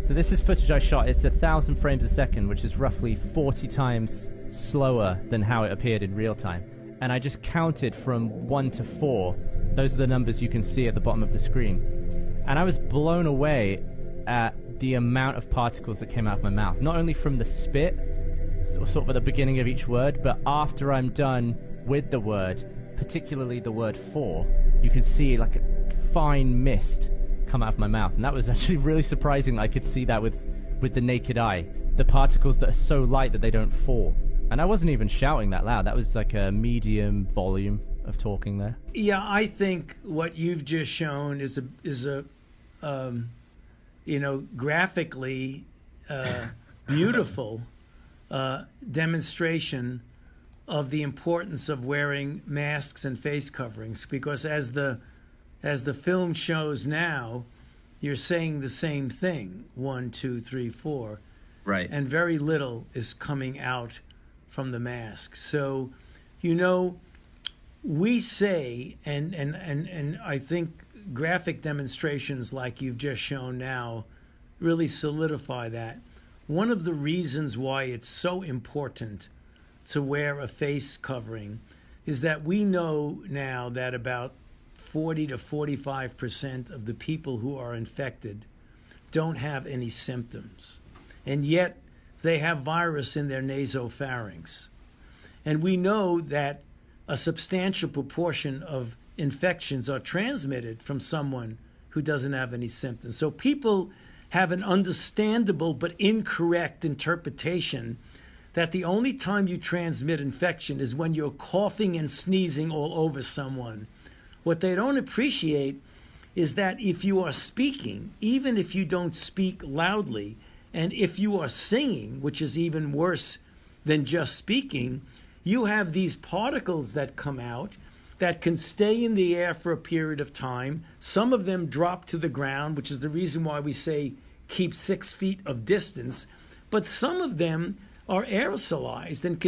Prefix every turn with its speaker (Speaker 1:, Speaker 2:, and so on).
Speaker 1: So this is footage I shot. It's 1,000 frames a second, which is roughly 40 times slower than how it appeared in real time. And I just counted from 1 to 4. Those are the numbers you can see at the bottom of the screen. And I was blown away at the amount of particles that came out of my mouth. Not only from the spit, sort of at the beginning of each word, but after I'm done with the word, particularly the word for, you can see like a fine mist come out of my mouth. And that was actually really surprising. I could see that with the naked eye. The particles that are so light that they don't fall. And I wasn't even shouting that loud. That was like a medium volume of talking there.
Speaker 2: Yeah, I think what you've just shown is a graphically beautiful demonstration of the importance of wearing masks and face coverings. Because as the film shows now, you're saying the same thing. 1, 2, 3, 4.
Speaker 3: Right.
Speaker 2: And very little is coming out from the mask. So, we say, and I think graphic demonstrations like you've just shown now really solidify that. One of the reasons why it's so important to wear a face covering is that we know now that about 40 to 45% of the people who are infected don't have any symptoms. And yet they have virus in their nasopharynx. And we know that a substantial proportion of infections are transmitted from someone who doesn't have any symptoms. So people have an understandable but incorrect interpretation that the only time you transmit infection is when you're coughing and sneezing all over someone. What they don't appreciate is that if you are speaking, even if you don't speak loudly, and if you are singing, which is even worse than just speaking, you have these particles that come out that can stay in the air for a period of time. Some of them drop to the ground, which is the reason why we say keep 6 feet of distance. But some of them are aerosolized and